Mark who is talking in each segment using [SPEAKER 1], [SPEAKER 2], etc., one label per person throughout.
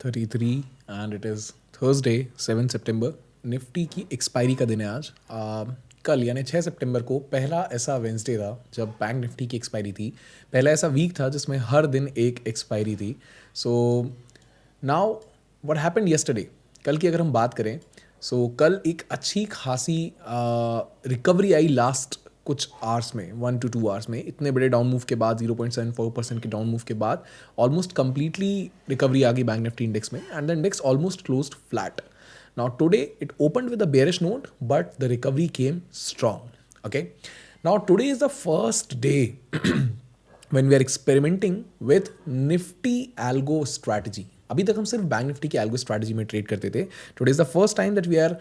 [SPEAKER 1] 8:33 and it is Thursday 7 September. Nifty की expiry का दिन है आज। कल यानी 6 सितंबर को पहला ऐसा वेंसडे था जब बैंक निफ्टी की एक्सपायरी थी। पहला ऐसा वीक था जिसमें हर दिन एक एक्सपायरी थी। So now what happened yesterday, कल की अगर हम बात करें, सो कल एक अच्छी खासी रिकवरी आई लास्ट कुछ आवर्स में, 1 to 2 आवर्स में। इतने बड़े डाउन मूव के बाद 0.74% के डाउन मूव के बाद ऑलमोस्ट कंप्लीटली रिकवरी आ गई बैंक निफ्टी इंडेक्स में and the index almost closed flat. Now today it opened with a bearish note, but the recovery came strong. Okay. Now today is the first day when we are experimenting with Nifty algo strategy. अभी तक हम सिर्फ bank Nifty की algo strategy में trade करते थे. Today is the first time that we are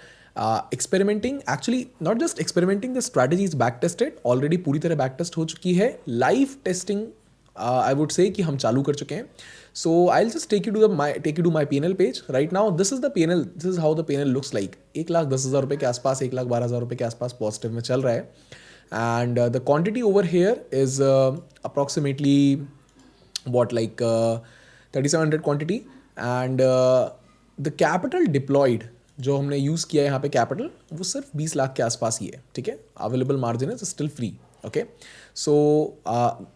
[SPEAKER 1] experimenting. Actually, not just experimenting. The strategy is back tested. Already पूरी तरह back test हो चुकी है. Live testing I would say कि हम चालू कर चुके हैं. So I'll just take you to my PNL page right now. This is the PNL. This is how the PNL looks like. 1,10,000 रुपये के आसपास, 1,12,000 रुपये के आसपास पॉजिटिव में चल रहा है. And the quantity over here is approximately what, like 3,700 quantity. And the capital deployed जो हमने यूज़ किया है यहाँ पे कैपिटल, वो सिर्फ 20 लाख के आसपास ही है. ठीक है, available margin is still free. Okay, so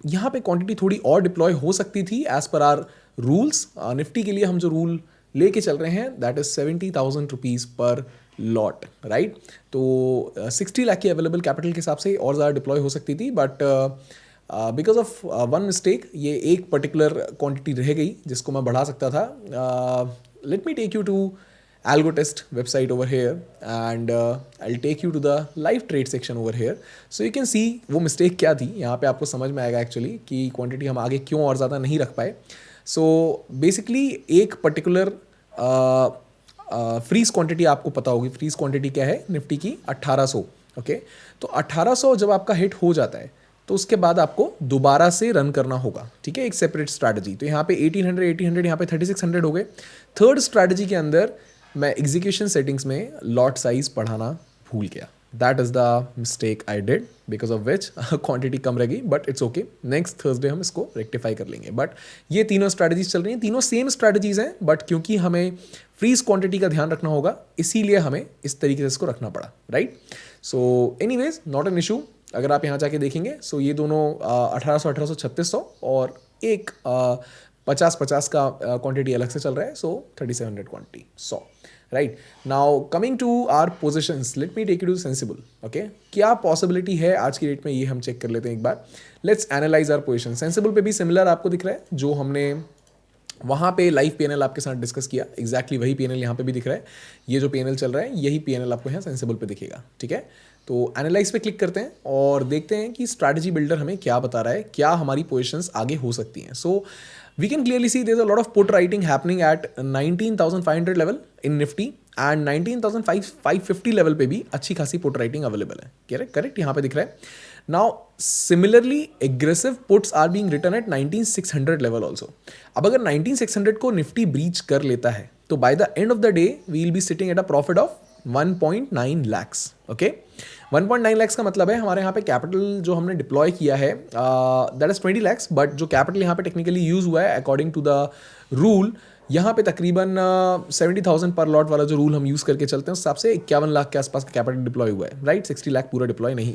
[SPEAKER 1] यहाँ पे क्वांटिटी थोड़ी और डिप्लॉय हो सकती थी as per are rules. Nifty के लिए हम जो रूल लेके चल रहे हैं दैट इज 70,000 रुपीज़ पर लॉट, राइट. तो 60 लाख की अवेलेबल कैपिटल के हिसाब से और ज़्यादा डिप्लॉय हो सकती थी, but because of one mistake ये एक पर्टिकुलर क्वांटिटी रह गई जिसको मैं बढ़ा सकता था. Let me take you to AlgoTest website over here and I'll take you to the live trade section over here, so you can see वो mistake क्या थी. यहाँ पे आपको समझ में आएगा एक्चुअली कि क्वांटिटी हम आगे क्यों और ज़्यादा नहीं रख पाए. सो बेसिकली एक पर्टिकुलर फ्रीज क्वांटिटी आपको पता होगी. फ्रीज क्वांटिटी क्या है निफ्टी की? 1800. ओके, तो 1800 जब आपका हिट हो जाता है तो उसके बाद आपको दोबारा से रन करना होगा. ठीक है, एक सेपरेट स्ट्रैटेजी. तो यहाँ पे 1800, यहाँ पे 3600 हो गए. थर्ड स्ट्रैटेजी के अंदर मैं एग्जीक्यूशन सेटिंग्स में लॉट साइज बढ़ाना भूल गया. That is the mistake I did, because of which quantity कम रहेगी, but it's okay. Next Thursday हम इसको रेक्टिफाई कर लेंगे. बट ये तीनों स्ट्रैटेजीज चल रही हैं, तीनों सेम स्ट्रैटेजीज हैं, बट क्योंकि हमें फ्रीज क्वांटिटी का ध्यान रखना होगा इसीलिए हमें इस तरीके से इसको रखना पड़ा, right. So anyways, not an issue. अगर आप यहाँ जाके देखेंगे सो ये दोनों 1800, 1800, 3600 और एक 50-50 का क्वांटिटी अलग से चल रहा है. So 3700 quantity 100. Right, now coming to our positions, let me take you to sensible. Okay, क्या पॉसिबिलिटी है आज की डेट में ये हम चेक कर लेते हैं एक बार. Let's analyse our position. Sensible पे भी सिमिलर आपको दिख रहा है जो हमने वहाँ पे लाइव पीएनएल आपके साथ डिस्कस किया. एग्जैक्टली वही पीएनएल यहाँ पे भी दिख रहा है. ये जो पीएनएल चल रहा है यही पीएनएल आपको यहाँ सेंसिबल पे दिखेगा. ठीक है, तो एनालाइज पे क्लिक करते हैं और देखते हैं कि स्ट्रैटेजी बिल्डर हमें क्या बता रहा है, क्या हमारी पोजिशंस आगे हो सकती हैं. सो we can clearly see there's a lot of put writing happening at 19,500 level in Nifty and 19,550 level पे भी अच्छी खासी put writing अवेलेबल है. करेक्ट, यहाँ पे दिख रहा है. Now similarly aggressive puts are being written at 19,600 level also. अब अगर 19,600 को निफ्टी ब्रीच कर लेता है तो by the end of the day we will be sitting at a profit of 1.9 lakhs. Okay, 1.9 lakhs का मतलब है हमारे यहाँ पे कैपिटल जो हमने डिप्लॉय किया है दैट इज 20 lakhs, बट जो कैपिटल यहाँ पे टेक्निकली यूज हुआ है अकॉर्डिंग टू द रूल, यहाँ पे तकरीबन 70,000 पर लॉट वाला जो रूल हम यूज़ करके चलते हैं उस हिसाब से 51 लाख के आसपास का कैपिटल डिप्लॉय हुआ है, राइट. 60 लाख पूरा डिप्लॉय नहीं,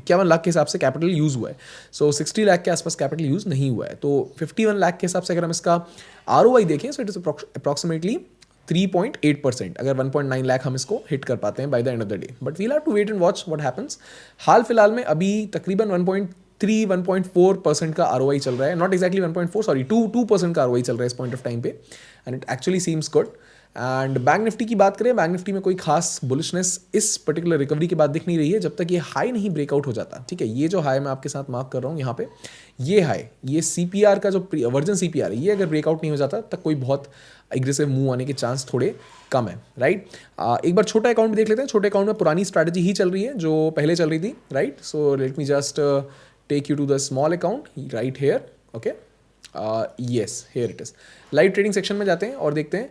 [SPEAKER 1] 51 लाख के हिसाब से कैपिटल यूज़ हुआ है. सो 60 लाख के आसपास कैपिटल यूज़ नहीं हुआ है. तो 51 लाख के हिसाब से अगर हम इसका ROI देखें सो इट इज़ अप्रॉक्सीमेटली 3.8%. अगर 1.9 लाख हम इसको हिट कर पाते हैं by the end of the day, but we'll have to wait and watch what happens. हाल फिलहाल में अभी तकरीबन 1.3-1.4% का ROI चल रहा है. नॉट एक्जैक्टली 1.4, सॉरी 2% का ROI चल रहा है इस पॉइंट ऑफ टाइम पे, and it actually seems good. And bank Nifty की बात करें, बैंक निफ्टी में कोई खास बुलिशनेस इस पर्टिकुलर रिकवरी के बाद दिख नहीं रही है जब तक ये हाई नहीं ब्रेकआउट हो जाता. ठीक है, ये जो हाई मैं आपके साथ मार्क कर रहा हूँ यहाँ पे, ये हाई, ये CPR का जो वर्जन CPR है, ये अगर ब्रेकआउट नहीं हो जाता तब कोई बहुत एग्रेसिव मूव आने के चांस थोड़े कम है, राइट. एक बार छोटा अकाउंट देख लेते हैं. छोटे अकाउंट में पुरानी स्ट्रैटेजी ही चल रही है जो पहले चल रही थी, right. So let me just take you to the small account right here. Okay, yes, here it is. Live trading section में जाते हैं और देखते हैं.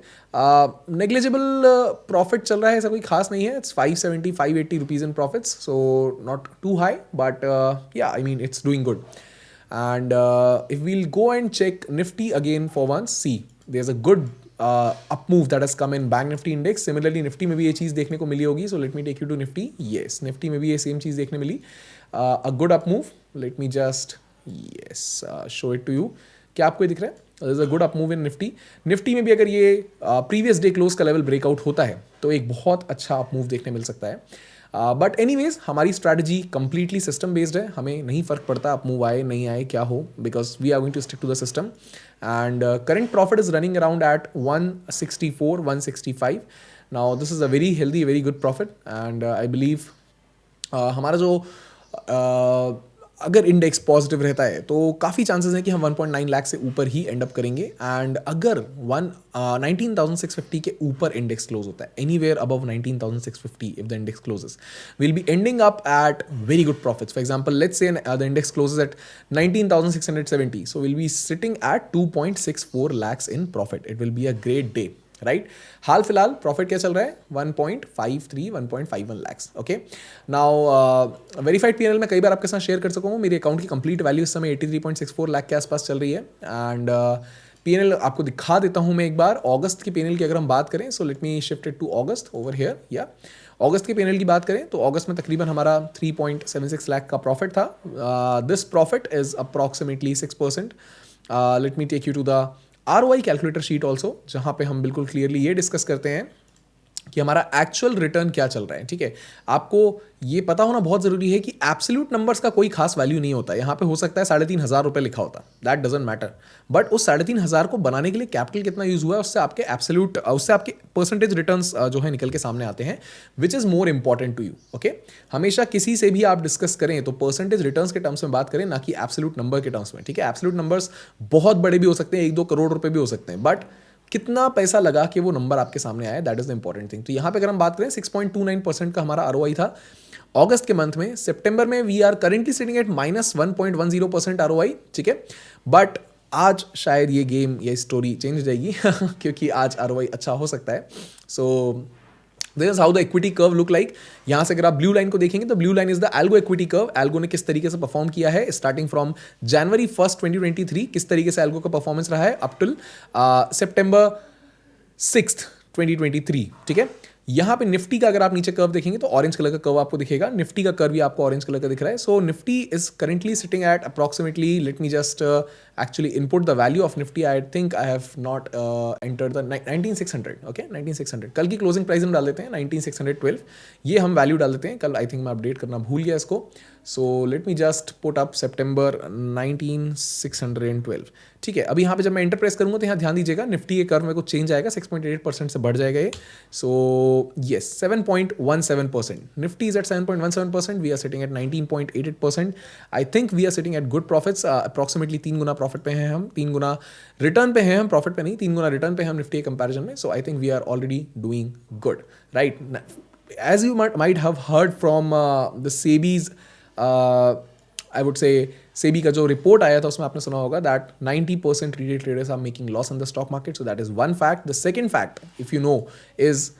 [SPEAKER 1] नेग्लिजिबल प्रॉफिट चल रहा है, ऐसा कोई खास नहीं है. It's 570-580 rupees in profits, so not too high, but yeah I mean it's doing good. And if we'll go and check Nifty again for once, see there's a good up move that has come in bank Nifty index. Similarly Nifty में भी ये चीज़ देखने को मिली होगी. So let me take you to Nifty. Yes, Nifty में भी ये सेम चीज़ देखने मिली. A good up move. Let me just show it to you. क्या आपको ये दिख रहा है? There is a good up move in Nifty. Nifty में भी अगर ये प्रीवियस डे क्लोज का लेवल ब्रेकआउट होता है तो एक बहुत अच्छा अप मूव देखने मिल सकता है. बट एनीवेज हमारी स्ट्रैटेजी कंप्लीटली सिस्टम बेस्ड है. हमें नहीं फर्क पड़ता अप मूव आए नहीं आए क्या हो, because we are going to stick to the system. And current profit is running around at 164 165. Now this is a very healthy very good profit. And I believe हमारा जो अगर इंडेक्स पॉजिटिव रहता है तो काफ़ी चांसेस हैं कि हम 1.9 लाख से ऊपर ही एंड अप करेंगे. एंड अगर 19,650 के ऊपर इंडेक्स क्लोज होता है, anywhere above 19,650 if the index closes, will be ending up at very good profits. For example let's say the index closes at 19,670, so will be sitting at 2.64 lakhs in profit. It will be a great day, right. हाल फिलहाल profit क्या चल रहा है? 1.53 1.51 lakhs. Okay. Now verified PNL मैं कई बार आपके साथ शेयर कर चुका हूँ. मेरे अकाउंट की कंप्लीट वैल्यू इस समय 83.64 लाख के आसपास चल रही है. एंड पीएनएल आपको दिखा देता हूँ मैं एक बार. अगस्त की पीएनएल की अगर हम बात करें, so let me shift it to August over here. या अगस्त के पीएनएल की बात करें तो अगस्त में तकरीबन हमारा 3.76 लाख का प्रॉफिट था. This profit is approximately 6%. Let me take you to the ROI calculator sheet also, जहाँ पे हम बिल्कुल क्लियरली ये डिस्कस करते हैं कि हमारा एक्चुअल रिटर्न क्या चल रहा है. ठीक है, आपको ये पता होना बहुत ज़रूरी है कि एब्सोल्यूट नंबर्स का कोई खास वैल्यू नहीं होता. यहाँ पे हो सकता है 3,500 रुपये लिखा होता, दैट डजंट मैटर. बट उस 3,500 को बनाने के लिए कैपिटल कितना यूज़ हुआ है, उससे आपके एब्सोल्यूट उससे आपके परसेंटेज रिटर्न्स जो है निकल के सामने आते हैं, which is more important to you. Okay, हमेशा किसी से भी आप डिस्कस करें तो परसेंटेज रिटर्न्स के टर्म्स में बात करें, ना कि एब्सोल्यूट नंबर के टर्म्स में. ठीक है, एब्सोल्यूट नंबर्स बहुत बड़े भी हो सकते हैं, 1-2 करोड़ रुपये भी हो सकते हैं, बट कितना पैसा लगा कि वो नंबर आपके सामने आया, that is the important thing. तो यहाँ पे अगर हम बात करें 6.29% का हमारा ROI था अगस्त के मंथ में. सितंबर में we are currently sitting at -1.10% ROI. ठीक है, बट आज शायद ये गेम ये स्टोरी चेंज हो जाएगी क्योंकि आज ROI अच्छा हो सकता है. So this is how the equity curve look like. यहाँ से अगर आप ब्लू लाइन को देखेंगे तो blue line is the algo equity curve. Algo ने किस तरीके से परफॉर्म किया है स्टार्टिंग फ्रॉम जनवरी 1st 2023, किस तरीके से एल्गो का परफॉर्मेंस रहा है अप टिल September 6th 2023. ठीक है, यहाँ पे निफ्टी का अगर आप नीचे कर्व देखेंगे तो ऑरेंज कलर का कर्व आपको दिखेगा. निफ्टी का कर्व भी आपको ऑरेंज कलर का दिख रहा है. So Nifty is currently sitting at approximately, let me just actually input the value of Nifty. I think I have not entered the 19,600. Okay, 19,600 कल की क्लोजिंग प्राइस हम डाल देते हैं 19,612. ये हम वैल्यू डाल देते हैं. कल आई थिंक मैं अपडेट करना भूल गया इसको. सो let me just put up September 19,612. ठीक है, अभी यहाँ पे जब मैं एंटर प्रेस करूँगा तो यहाँ ध्यान दीजिएगा निफ्टी के कर्व में कुछ चेंज आएगा, 6.88% से बढ़ जाएगा ये. So yes 7.17%. Nifty is at 7.17%. We are sitting at 19.88%. I think we are sitting at good profits. Approximately 3 गुना प्रॉफिट पे हैं हम, 3 गुना रिटर्न पे हैं हम, प्रॉफिट पे नहीं, 3 गुना रिटर्न पे हम निफ्टी के कंपेरिजन में. So I think we are already doing good, right. As you might have heard from the SEBI's, I would say SEBI का जो रिपोर्ट आया था उसमें आपने सुना होगा that 90% retail traders are making loss in the stock market. So that is one fact. The second fact if you know is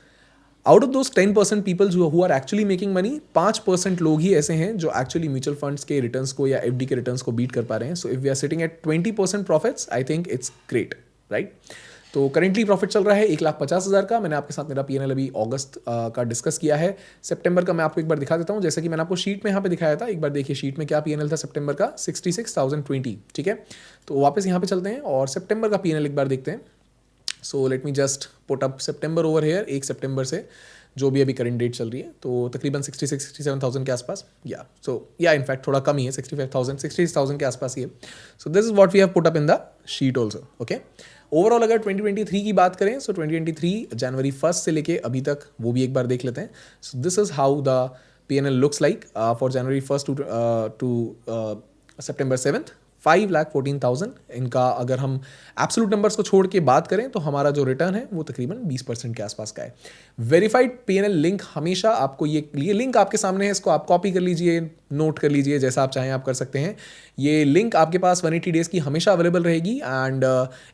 [SPEAKER 1] out of those 10% peoples who are actually making money, 5% लोग ही ऐसे हैं जो actually mutual funds के returns को या FD के returns को बीट कर पा रहे हैं. So if we are sitting at 20% profits, I think it's great, right. तो करेंटली प्रॉफिट चल रहा है 1,50,000 का. मैंने आपके साथ मेरा पीएनएल अभी अगस्त का डिस्कस किया है. सितंबर का मैं आपको एक बार दिखा देता हूँ, जैसे कि मैंने आपको शीट में यहाँ पे दिखाया था. एक बार देखिए शीट में क्या पीएनएल था सितंबर का, 66,020. ठीक है, तो वापस यहाँ पे चलते हैं और सितंबर का पीएनएल एक बार देखते हैं. सो let me just put up September over here. 1 सितंबर से जो भी अभी करंट डेट चल रही है तो तकरीबन 66-67,000 के आसपास. या सो या इनफैक्ट थोड़ा कम ही है, 66,000 के आसपास ही है. So this is what we have put up in the sheet also. Okay, overall अगर 2023 की बात करें, सो 2023 जनवरी 1st से लेके अभी तक वो भी एक बार देख लेते हैं. So this is how the PNL looks like for January 1st to September 7th. 5,14,000. इनका अगर हम एब्सोल्यूट नंबर्स को छोड़ के बात करें तो हमारा जो रिटर्न है वो तकरीबन 20% के आसपास का है. वेरीफाइड PNL लिंक हमेशा आपको ये लिंक आपके सामने है, इसको आप कॉपी कर लीजिए, नोट कर लीजिए, जैसा आप चाहें आप कर सकते हैं. ये लिंक आपके पास 180 डेज़ की हमेशा अवेलेबल रहेगी एंड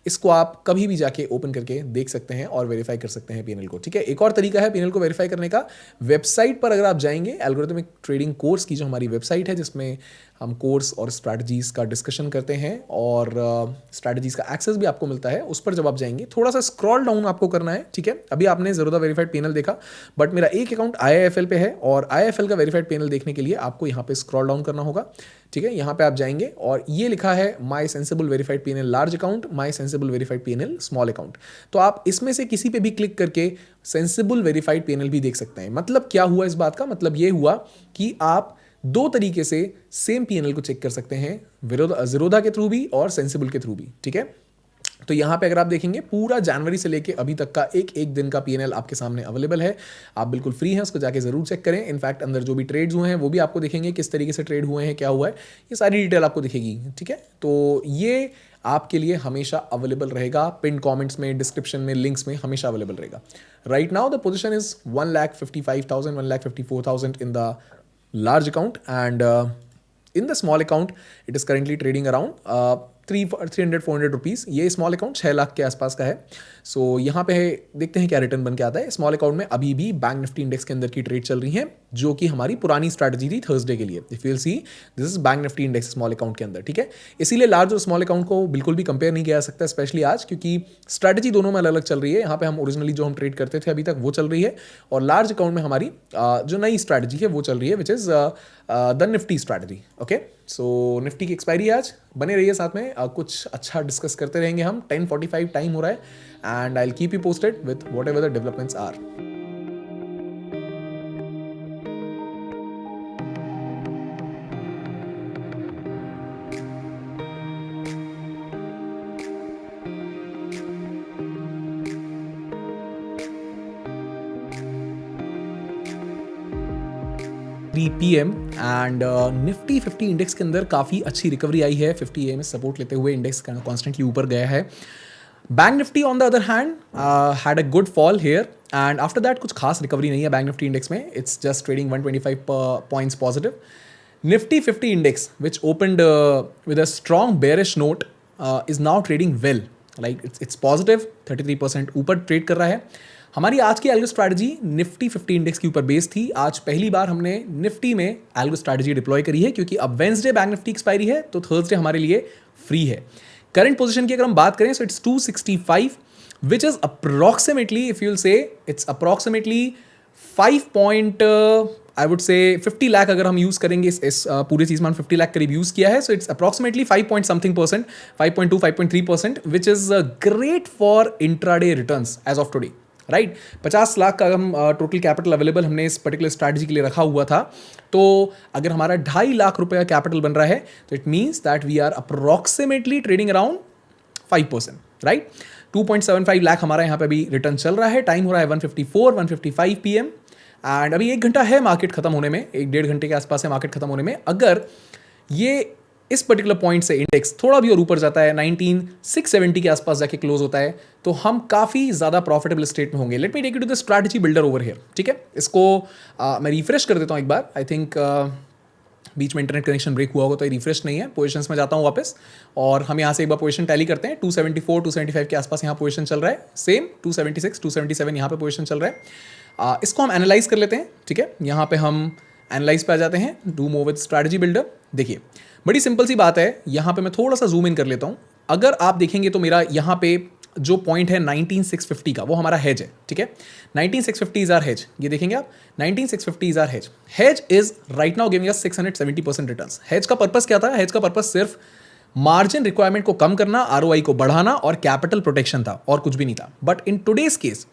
[SPEAKER 1] इसको आप कभी भी जाके ओपन करके देख सकते हैं और वेरीफाई कर सकते हैं PNL को. ठीक है, एक और तरीका है PNL को वेरीफाई करने का. वेबसाइट पर अगर आप जाएंगे, एल्गोरिथमिक ट्रेडिंग कोर्स की जो हमारी वेबसाइट है जिसमें हम कोर्स और स्ट्रैटेजीज़ का डिस्कशन करते हैं और स्ट्रैटेजीज़ का एक्सेस भी आपको मिलता है। उस पर जब आप जाएंगे थोड़ा सा स्क्रॉल डाउन आपको करना है, ठीक है। अभी आपने ज़रूरत वेरीफाइड पैनल देखा, बट मेरा एक अकाउंट IIFL पे है और IIFL का वेरीफाइड पैनल देखने के लिए आपको यहाँ पे स्क्रॉल डाउन करना होगा, ठीक है। यहाँ पे आप जाएंगे और ये लिखा है my sensible verified panel large account, my sensible verified panel small account. तो आप इसमें से किसी पे भी क्लिक करके सेंसिबल वेरीफाइड पैनल भी देख सकते हैं। मतलब क्या हुआ इस बात का, मतलब ये हुआ कि आप दो तरीके से सेम पीएनएल को चेक कर सकते हैं, ज़ीरोधा के थ्रू भी और सेंसिबल के थ्रू भी, ठीक है। तो यहाँ पे अगर आप देखेंगे पूरा जनवरी से लेके अभी तक का एक एक दिन का पीएनएल आपके सामने अवेलेबल है। आप बिल्कुल फ्री हैं, उसको जाके जरूर चेक करें। इनफैक्ट अंदर जो भी ट्रेड्स हुए हैं वो भी आपको दिखेंगे, किस तरीके से ट्रेड हुए हैं, क्या हुआ है, ये सारी डिटेल आपको दिखेगी, ठीक है। तो ये आपके लिए हमेशा अवेलेबल रहेगा, पिन कमेंट्स में, डिस्क्रिप्शन में, लिंक्स में हमेशा अवेलेबल रहेगा। Right now the position is 1,55,000 1,54,000 in the large account and in the small account it is currently trading around 300-400 rupees. ये स्मॉल अकाउंट 6 लाख के आसपास का है। सो यहाँ पे देखते हैं क्या रिटर्न बन के आता है। स्मॉल अकाउंट में अभी भी बैंक निफ्टी इंडेक्स के अंदर की ट्रेड चल रही है, जो कि हमारी पुरानी स्ट्रैटेजी थी थर्सडे के लिए। If you will see this is bank Nifty index small account के अंदर, ठीक है। इसीलिए लार्ज और स्मॉल अकाउंट को बिल्कुल भी कंपेयर नहीं किया जा सकता, स्पेशली आज, क्योंकि स्ट्रैटेजी दोनों में अलग अलग चल रही है। यहाँ पे हम ओरिजिनली जो हम ट्रेड करते थे अभी तक वो चल रही है, और लार्ज अकाउंट में हमारी जो नई स्ट्रैटेजी है वो चल रही है, which is the Nifty strategy. Okay, so Nifty की एक्सपायरी आज, बने रहिए साथ में, कुछ अच्छा डिस्कस करते रहेंगे हम। 10:45 टाइम हो रहा है and I will keep you posted with whatever the developments are. PM and Nifty 50 index के अंदर काफ़ी अच्छी रिकवरी आई है। 50 AM सपोर्ट लेते हुए इंडेक्स कॉन्स्टेंटली ऊपर गया है। Bank Nifty on the other hand had a good fall here and after that कुछ खास रिकवरी नहीं है बैंक निफ्टी इंडेक्स में। It's just trading 125 points positive. Nifty 50 index which opened with a strong bearish note is now trading well, like it's positive 33% ऊपर trade कर रहा है। हमारी आज की एल्गो स्ट्रैटेजी निफ्टी 50 इंडेक्स के ऊपर बेस्ड थी। आज पहली बार हमने निफ्टी में एल्गो स्ट्रैटेजी डिप्लॉय करी है, क्योंकि अब वेंसडे बैंक निफ्टी एक्सपायरी है तो थर्सडे हमारे लिए फ्री है। करंट पोजीशन की अगर हम बात करें, so it's 265 which is approximately, if you will say, it's approximately 50 lakh अगर हम यूज करेंगे इस पूरे चीज में, 50 लाख करीब यूज किया है। So it's approximately 5.something%, 5.2 5.3%, which is great for intraday returns as of today, right. 50 lakh का हम टोटल कैपिटल अवेलेबल हमने इस पर्टिकुलर स्ट्रैटेजी के लिए रखा हुआ था। तो अगर हमारा 2.5 लाख रुपए का कैपिटल बन रहा है तो it means that we are approximately trading around 5%, right. 2.75 lakh हमारा यहाँ पे अभी रिटर्न चल रहा है। टाइम हो रहा है 1:55 PM एंड अभी 1 घंटा है मार्केट खत्म होने में, 1-1.5 घंटे के आसपास है मार्केट खत्म होने में। अगर ये इस पर्टिकुलर पॉइंट से इंडेक्स थोड़ा भी और ऊपर जाता है, 19,670 के आसपास जाके क्लोज होता है, तो हम काफ़ी ज़्यादा प्रॉफिटेबल स्टेट में होंगे। Let me take you to the strategy builder over here, ठीक है। इसको मैं रिफ्रेश कर देता हूँ एक बार। आई थिंक बीच में इंटरनेट कनेक्शन ब्रेक हुआ होगा तो ये रिफ्रेश नहीं है। पोजीशंस में जाता हूँ वापस और हम यहाँ से एक बार पोजीशन टैली करते हैं। 274 275 के आसपास यहाँ पोजीशन चल रहा है, सेम 276 277 यहाँ पे पोजीशन चल रहा है। इसको हम एनालाइज कर लेते हैं, ठीक है। यहाँ पे हम एनालाइज पे आ जाते हैं, do move with strategy builder. देखिए बड़ी सिंपल सी बात है, यहाँ पे मैं थोड़ा सा जूम इन कर लेता हूँ। अगर आप देखेंगे तो मेरा यहाँ पे जो पॉइंट है 19,650 का, वो हमारा हेज है, ठीक है। 19,650 इज आर हेज, ये देखेंगे आप, 19,650 is our hedge. Hedge is right now giving us 670% returns. Hedge का पर्पस क्या था? हेज का पर्पस सिर्फ मार्जिन रिक्वायरमेंट को कम करना, आरओआई को बढ़ाना और कैपिटल प्रोटेक्शन था, और कुछ भी नहीं था। But in today's case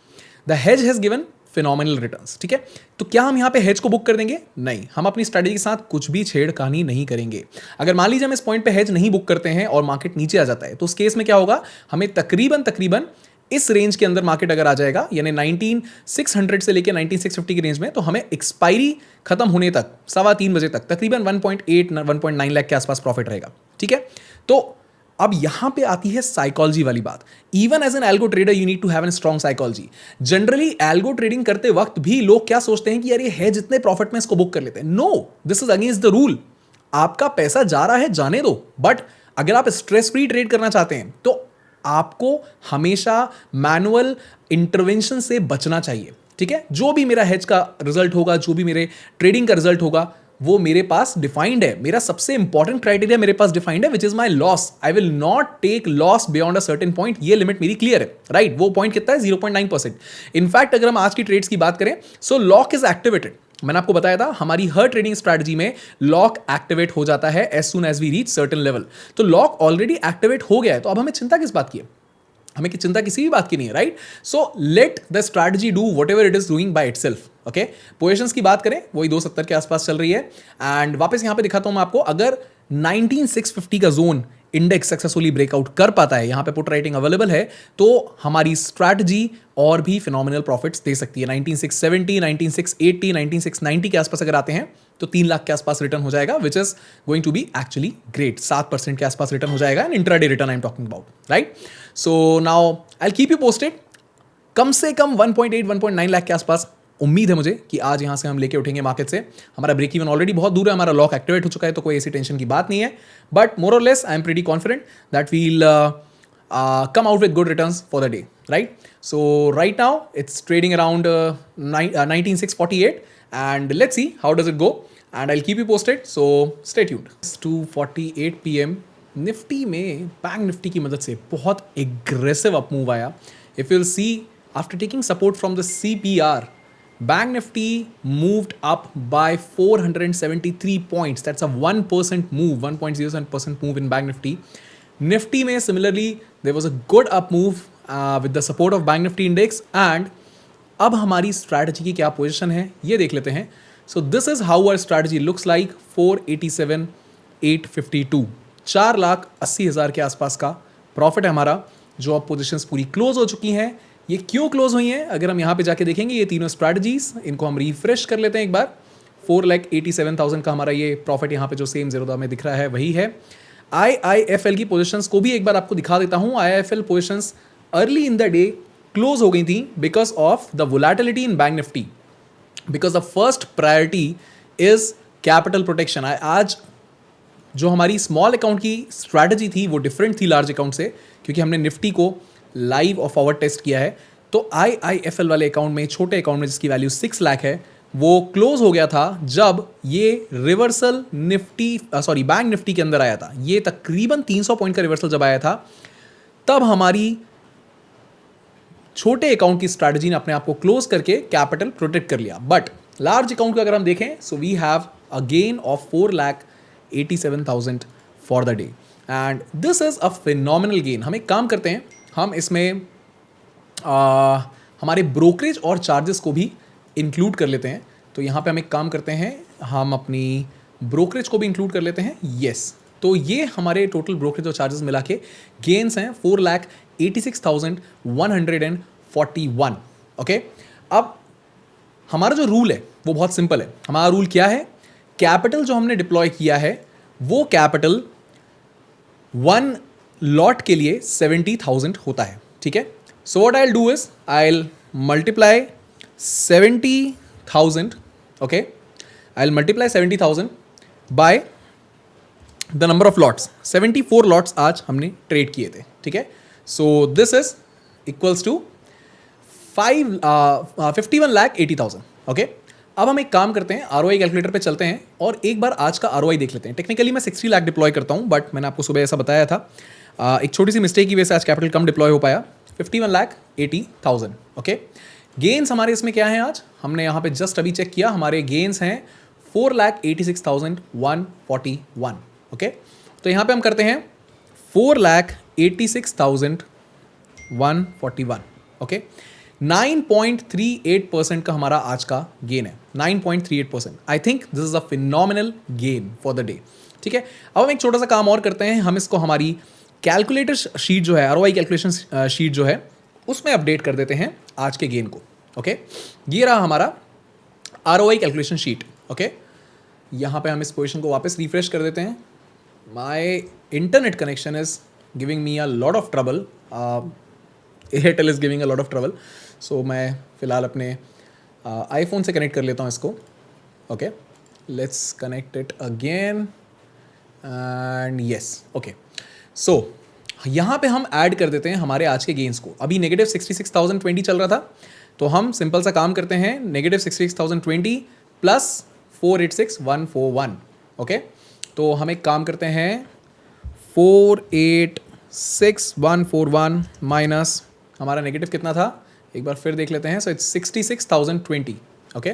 [SPEAKER 1] the hedge has given phenomenal returns, ठीक है। तो क्या हम यहाँ पे हेज को बुक कर देंगे? नहीं, हम अपनी स्ट्रेटजी के साथ कुछ भी छेड़खानी नहीं करेंगे। अगर मान लीजिए हम इस पॉइंट पे हेज नहीं बुक करते हैं और मार्केट नीचे आ जाता है, तो उस केस में क्या होगा, हमें तकरीबन इस रेंज के अंदर मार्केट अगर आ जाएगा, यानी 19,600 से लेकर 19,650 की रेंज में, तो हमें एक्सपायरी खत्म होने तक 3:15 बजे तक तकरीबन 1.8-1.9 लाख के आसपास प्रॉफिट रहेगा, ठीक है। तो अब यहां पे आती है साइकोलॉजी वाली बात। Even as an algo trader you need to have an strong psychology. Generally algo trading करते वक्त भी लोग क्या सोचते हैं कि यार ये है जितने प्रॉफिट में इसको बुक कर लेते हैं। No, this is against the rule. आपका पैसा जा रहा है, जाने दो, बट अगर आप स्ट्रेस फ्री ट्रेड करना चाहते हैं तो आपको हमेशा मैनुअल इंटरवेंशन से बचना चाहिए, ठीक है। जो भी मेरा हेज का रिजल्ट होगा, जो भी मेरे ट्रेडिंग का रिजल्ट होगा, वो मेरे पास डिफाइंड है, मेरा सबसे इंपॉर्टेंट क्राइटेरिया मेरे पास डिफाइंड है, which is my loss. I will not take loss beyond a certain point. ये लिमिट मेरी क्लियर है, राइट. वो पॉइंट कितना है? 0.9%. इनफैक्ट अगर हम आज की ट्रेड्स की बात करें, सो लॉक इज एक्टिवेटेड. मैंने आपको बताया था हमारी हर ट्रेडिंग स्ट्रैटेजी में लॉक एक्टिवेट हो जाता है as soon as we reach certain level. तो लॉक ऑलरेडी एक्टिवेट हो गया है, तो अब हमें चिंता किस बात की है? हमें की चिंता किसी भी बात की नहीं है, right. So let the strategy do what ever it is doing by itself. Okay, positions की बात करें, वही 270 के आसपास चल रही है. एंड वापस यहां पे दिखाता हूं मैं आपको, अगर 19650 का जोन इंडेक्स सक्सेसफुली ब्रेकआउट कर पाता है, यहां पे पुट राइटिंग अवेलेबल है, तो हमारी स्ट्रैटेजी और भी फिनोमिनल प्रॉफिट्स दे सकती है. 19670, 19680, 19690 के आसपास अगर आते हैं तो 3 लाख के आसपास रिटर्न हो जाएगा, which is going to be actually great. 7% के आसपास रिटर्न हो जाएगा. And intraday return I am talking about, right. So now I will keep you posted. कम से कम 1.8 1.9 लाख के आसपास उम्मीद है मुझे कि आज यहां से हम लेके उठेंगे मार्केट से. हमारा ब्रेक इवन ऑलरेडी बहुत दूर है, हमारा लॉक एक्टिवेट हो चुका है, तो कोई ऐसी टेंशन की बात नहीं है. बट मोर और less I am pretty confident that we'll come out with good returns for the day, right? So right now it's trading around 19648, and let's see how does it go, and I'll keep you posted, so stay tuned. 2:48 PM Nifty में bank Nifty की मदद से बहुत aggressive up move आया. If you'll see after taking support from the CPR, Bank Nifty moved up by 473 points. That's a 1% move, 1.07% move in Bank Nifty. Nifty में similarly there was a good up move with the support of Bank Nifty index. And अब हमारी strategy की क्या position है ये देख लेते हैं. So this is how our strategy looks like. 487,852, 4,80,000 के आसपास का प्रॉफिट है हमारा, जो अब पोजिशंस पूरी क्लोज हो चुकी हैं. ये क्यों क्लोज हुई हैं अगर हम यहाँ पे जाके देखेंगे, ये तीनों स्ट्रैटेजीज, इनको हम रिफ्रेश कर लेते हैं एक बार. 4,87,000 का हमारा ये प्रॉफिट यहाँ पे जो सेम जीरो में दिख रहा है वही है. IIFL की पोजीशंस को भी एक बार आपको दिखा देता हूँ. IIFL positions early in the day close हो गई थी because of the volatility in bank Nifty, because the first priority is capital protection. आज जो हमारी स्मॉल अकाउंट की स्ट्रैटेजी थी वो डिफरेंट थी लार्ज अकाउंट से, क्योंकि हमने निफ्टी को लाइव और फॉरवर्ड टेस्ट किया है. तो IIFL वाले अकाउंट में, छोटे अकाउंट में जिसकी वैल्यू 6 लाख है, वो क्लोज हो गया था जब ये रिवर्सल बैंक निफ्टी के अंदर आया था. ये तकरीबन 300 पॉइंट का रिवर्सल जब आया था, तब हमारी छोटे अकाउंट की स्ट्रैटेजी ने अपने आप को क्लोज करके कैपिटल प्रोटेक्ट कर लिया. बट लार्ज अकाउंट का अगर हम देखें, so we have a gain of 4,87,000 for the day, and this is a phenomenal gain. हम एक काम करते हैं, हम इसमें हमारे ब्रोकरेज और चार्जेस को भी इंक्लूड कर लेते हैं. तो यहाँ पे हम एक काम करते हैं, हम अपनी ब्रोकरेज को भी इंक्लूड कर लेते हैं. येस, तो ये हमारे टोटल ब्रोकरेज और चार्जेस मिला के गेन्स हैं 4,86,141. ओके, अब हमारा जो रूल है वो बहुत सिंपल है. हमारा रूल क्या है? कैपिटल जो हमने डिप्लॉय किया है वो कैपिटल 1 लॉट के लिए 70,000 होता है. ठीक है, so what I will do is I will multiply 70,000. Okay, I will multiply 70,000 by the number of lots. 74 lots आज हमने ट्रेड किए थे. ठीक है, so this is equals to 51,80,000. Okay, अब हम एक काम करते हैं, ROI कैलकुलेटर पे चलते हैं और एक बार आज का ROI देख लेते हैं. टेक्निकली मैं 60 लाख डिप्लॉय करता हूँ, बट मैंने आपको सुबह ऐसा बताया था, एक छोटी सी मिस्टेक की वजह से आज कैपिटल कम डिप्लॉय हो पाया. 51,80,000. ओके, गेन्स हमारे इसमें क्या है आज? हमने यहाँ पे जस्ट अभी चेक किया, हमारे गेन्स हैं 4,86,141. ओके, तो यहाँ पे हम करते हैं 4,86,141. ओके, 9.38% का हमारा आज का गेन है. 9.38%. I think this is a phenomenal gain for the day. ठीक है, अब हम एक छोटा सा काम और करते हैं, हम इसको हमारी कैलकुलेटर शीट जो है, ROI कैलकुलेशन शीट जो है, उसमें अपडेट कर देते हैं आज के गेन को. ओके, ये रहा हमारा ROI कैलकुलेशन शीट. ओके, यहाँ पे हम इस पोजीशन को वापस रिफ्रेश कर देते हैं. My internet connection is giving me a lot of trouble. Airtel is giving a lot of trouble. So मैं फ़िलहाल अपने आईफोन से कनेक्ट कर लेता हूँ इसको. Okay, let's connect it again and yes. Okay, so यहाँ पे हम ऐड कर देते हैं हमारे आज के गेन्स को. अभी नेगेटिव 66,020 चल रहा था, तो हम सिंपल सा काम करते हैं, नेगेटिव 66,020 प्लस 486141. ओके, तो हम एक काम करते हैं, 486141 माइनस हमारा नेगेटिव कितना था, एक बार फिर देख लेते हैं. So it's 66,020. ओके,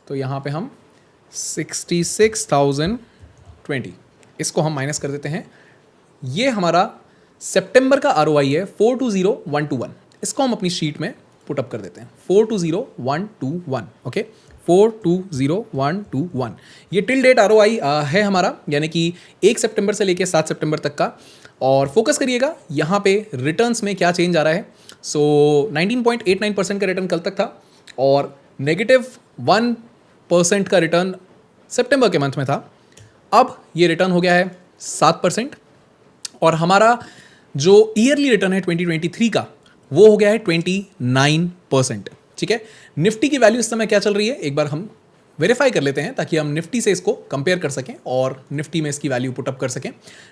[SPEAKER 1] तो यहाँ पे हम 66,020 इसको हम माइनस कर देते हैं. ये हमारा सितंबर का ROI है 420121. इसको हम अपनी शीट में पुट अप कर देते हैं, 420121. ओके, 420121. ये टिल डेट ROI है हमारा, यानी कि 1 सितंबर से लेके 7 सितंबर तक का. और फोकस करिएगा यहाँ पे रिटर्न्स में क्या चेंज आ रहा है. सो 19.89% का रिटर्न कल तक था और -1% का रिटर्न सितंबर के मंथ में था. अब ये रिटर्न हो गया है 7% और हमारा जो ईयरली रिटर्न है 2023 का वो हो गया है 29%. ठीक है, निफ्टी की वैल्यू इस समय क्या चल रही है एक बार हम वेरीफाई कर लेते हैं ताकि हम निफ्टी से इसको कंपेयर कर सकें और निफ्टी में इसकी वैल्यू पुट अप कर सकें.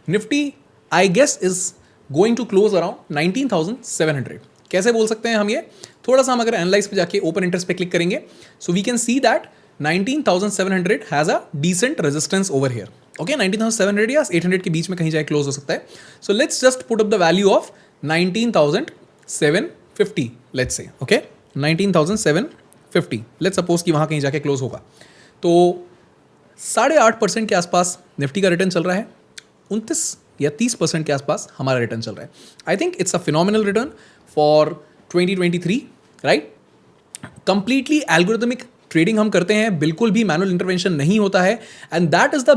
[SPEAKER 1] Nifty I guess is going to close around 19,700. कैसे बोल सकते हैं हम ये, थोड़ा सा हम अगर एनालाइज पे जाके ओपन इंटरेस्ट पे क्लिक करेंगे so we can see that 19,700 has a decent resistance over here. Okay, 19,700 या 800 के बीच में कहीं जाए क्लोज हो सकता है. So let's just put up the value of 19,750 let's say. Okay, 19,750 let's suppose कि वहाँ कहीं जाके क्लोज होगा तो 8.5% के आसपास निफ्टी का रिटर्न चल रहा है, 29 या 30% के आसपास हमारा रिटर्न चल रहा है. आई think it's a phenomenal return for 2023, right. Completely algorithmic trading हम करते हैं, बिल्कुल भी मैनुअल इंटरवेंशन नहीं होता है. And that is the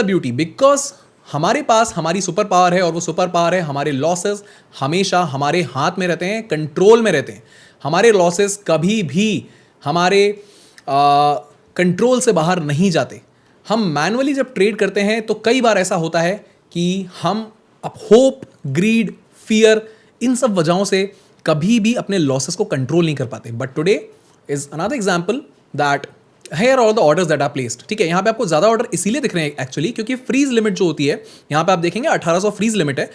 [SPEAKER 1] beauty because हमारे पास हमारी सुपर पावर है और वो सुपर पावर है हमारे लॉसेस हमेशा हमारे हाथ में रहते हैं, कंट्रोल में रहते हैं. हमारे लॉसेस कभी भी हमारे कंट्रोल से बाहर नहीं जाते. हम मैनुअली जब ट्रेड करते हैं तो कई बार ऐसा होता है कि हम अब होप, ग्रीड, फियर, इन सब वजहों से कभी भी अपने लॉसेस को कंट्रोल नहीं कर पाते. But today is another example that here all the orders that are placed. ठीक है, यहाँ पे आपको ज़्यादा ऑर्डर इसीलिए दिख रहे हैं एक्चुअली क्योंकि फ्रीज लिमिट जो होती है यहाँ पे आप देखेंगे 1800 फ्रीज लिमिट है.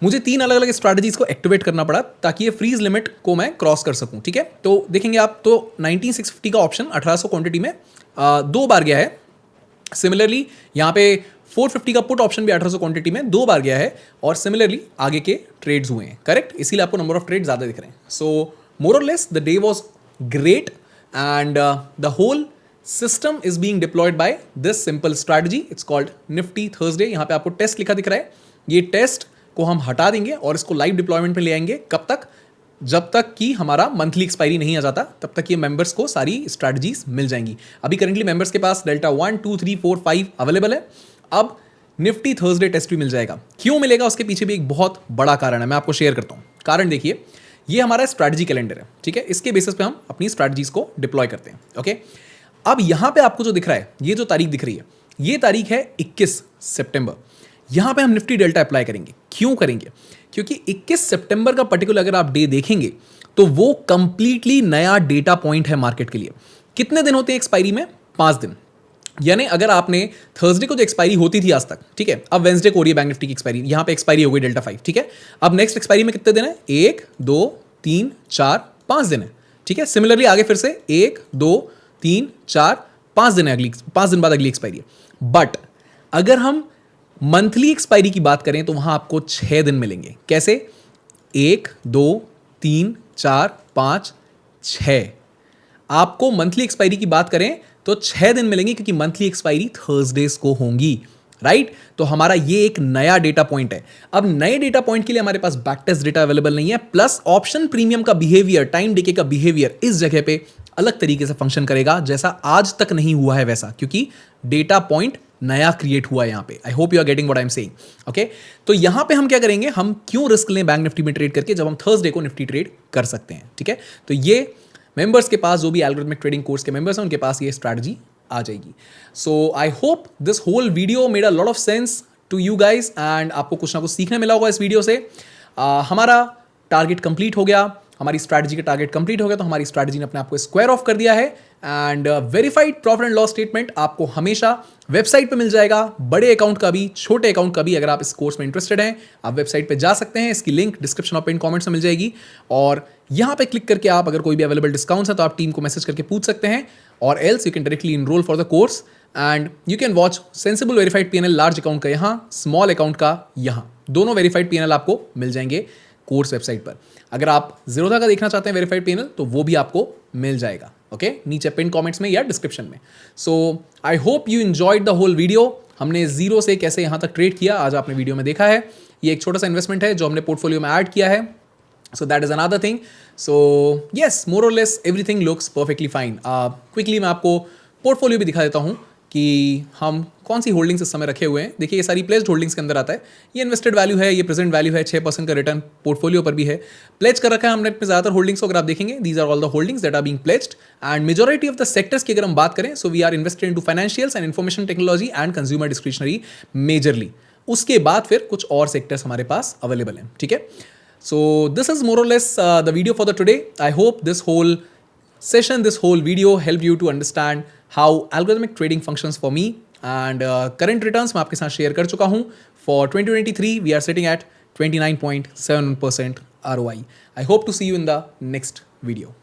[SPEAKER 1] मुझे 3 अलग अलग स्ट्रैटेजीज को एक्टिवेट करना पड़ा ताकि ये फ्रीज लिमिट को मैं क्रॉस कर सकूँ. ठीक है, तो देखेंगे आप तो 19,650 का ऑप्शन 1800 क्वांटिटी में 2 बार गया है. सिमिलरली यहाँ पे 450 का पुट ऑप्शन भी 1800 क्वांटिटी में 2 बार गया है और सिमिलरली आगे के ट्रेड्स हुए हैं. करेक्ट, इसीलिए आपको नंबर ऑफ ट्रेड ज़्यादा दिख रहे हैं. सो मोर और less the day was great and the whole system is being deployed by this simple strategy. It's called Nifty Thursday. यहाँ पे आपको टेस्ट लिखा दिख रहा है. ये टेस्ट को हम हटा देंगे और इसको लाइव डिप्लॉयमेंट पे ले आएंगे. कब तक, जब तक कि हमारा मंथली एक्सपायरी नहीं आ जाता तब तक ये मेंबर्स को सारी स्ट्रैटेजीज मिल जाएंगी. अभी करंटली मेंबर्स के पास डेल्टा 1, 2, 3, 4, 5 अवेलेबल है. अब निफ्टी थर्सडे टेस्ट भी मिल जाएगा. क्यों मिलेगा उसके पीछे भी एक बहुत बड़ा कारण है, मैं आपको शेयर करता हूँ. कारण देखिए, ये हमारा स्ट्रैटेजी कैलेंडर है. ठीक है, इसके बेसिस पे हम अपनी स्ट्रैटेजीज को डिप्लॉय करते हैं. ओके, अब यहाँ पे आपको जो दिख रहा है, ये जो तारीख दिख रही है, ये तारीख है 21 सितंबर. यहाँ पे हम निफ्टी डेल्टा अप्लाई करेंगे. क्यों करेंगे, क्योंकि 21 सितंबर का पर्टिकुलर अगर आप डे देखेंगे तो वो कंप्लीटली नया डेटा पॉइंट है मार्केट के लिए. कितने दिन होते हैं एक्सपायरी में, 5 दिन. यानी अगर आपने थर्सडे को जो एक्सपायरी होती थी आज तक, ठीक है, अब वेंसडे को हो रही है बैंक निफ्टी की एक्सपायरी, यहाँ पे एक्सपायरी हो गई डेल्टा 5. ठीक है, अब नेक्स्ट एक्सपायरी में कितने दिन है, 1, 2, 3, 4, 5 दिन है. ठीक है, सिमिलरली आगे फिर से 1, 2, 3, 4, 5 दिन है, अगली 5 दिन बाद अगली एक्सपायरी है. बट अगर हम मंथली एक्सपायरी की बात करें तो वहां आपको 6 दिन मिलेंगे. कैसे, 1, 2, 3, 4, 5, 6. आपको मंथली एक्सपायरी की बात करें तो 6 दिन मिलेंगे क्योंकि मंथली एक्सपायरी थर्सडेज को होंगी. राइट, तो हमारा ये एक नया डेटा पॉइंट है. अब नए डेटा पॉइंट के लिए हमारे पास बैक टेस्ट डेटा अवेलेबल नहीं है, प्लस ऑप्शन प्रीमियम का बिहेवियर, टाइम डिके का बिहेवियर इस जगह पे अलग तरीके से फंक्शन करेगा जैसा आज तक नहीं हुआ है वैसा, क्योंकि डेटा पॉइंट नया क्रिएट हुआ है यहाँ पे. I hope you are getting what I am saying. Okay, तो यहाँ पे हम क्या करेंगे, हम क्यों रिस्क लें बैंक निफ्टी में ट्रेड करके जब हम थर्सडे को निफ्टी ट्रेड कर सकते हैं. ठीक है, तो ये मेंबर्स के पास, जो भी एल्गोरिथमिक ट्रेडिंग कोर्स के मेंबर्स हैं, उनके पास ये स्ट्रैटेजी आ जाएगी. So I hope this whole video made a lot of sense to you guys and आपको कुछ ना कुछ सीखने मिला होगा इस वीडियो से. हमारा टारगेट कंप्लीट हो गया. हमारी स्ट्रैटेजी का टारगेट कंप्लीट हो गया, तो हमारी स्ट्रैटेजी ने अपने आप को स्क्वायर ऑफ कर दिया है। And verified profit and loss statement आपको हमेशा वेबसाइट पे मिल जाएगा, बड़े अकाउंट का भी, छोटे अकाउंट का भी। अगर आप इस कोर्स में इंटरेस्टेड हैं, आप वेबसाइट पे जा सकते हैं, इसकी लिंक डिस्क्रिप्शन और पिन कमेंट्स में मिल जाएगी। और यहाँ पे क्लिक करके आप अगर कोई भी अवेलेबल डिस्काउंट्स है तो आप टीम को मैसेज करके पूछ सकते हैं, और else you can directly enroll for the course and you can watch sensible verified PNL large account का यहाँ, स्मॉल अकाउंट का यहाँ, दोनों वेरीफाइड पीएनएल आपको मिल जाएंगे कोर्स वेबसाइट पर। अगर आप ज़ीरोधा का देखना चाहते हैं वेरीफाइड पीएनएल तो वो भी आपको मिल जाएगा, ओके, नीचे पिन कमेंट्स में या डिस्क्रिप्शन में। So I hope you enjoyed the whole video. हमने जीरो से कैसे यहाँ तक ट्रेड किया आज आपने वीडियो में देखा है। ये एक छोटा सा इन्वेस्टमेंट है जो हमने पोर्टफोलियो में ऐड किया है, so that is another thing. So yes, more or less everything looks perfectly fine. Quickly मैं आपको पोर्टफोलियो भी दिखा देता हूँ कि हम कौन सी होल्डिंग्स इस समय रखे हुए हैं। देखिए ये सारी प्लेस्ड होल्डिंग्स के अंदर आता है। ये इन्वेस्टेड वैल्यू है, ये प्रेजेंट वैल्यू है, 6% का रिटर्न पोर्टफोलियो पर भी है। प्लेज कर रखा है हमने अपने ज़्यादातर होल्डिंग्स को। अगर आप देखेंगे these are all the holdings that are being pledged and majority of the sectors की अगर हम बात करें, so we are invested into financials and information technology and consumer discretionary majorly. उसके बाद फिर कुछ और सेक्टर्स हमारे पास अवेलेबल हैं, ठीक है। So this is more or less the video for the today. I hope this whole session, this whole video helped you to understand how algorithmic trading functions for me, and current returns मैं आपके साथ share कर चुका हूँ। For 2023 we are sitting at 29.7% ROI. I hope to see you in the next video.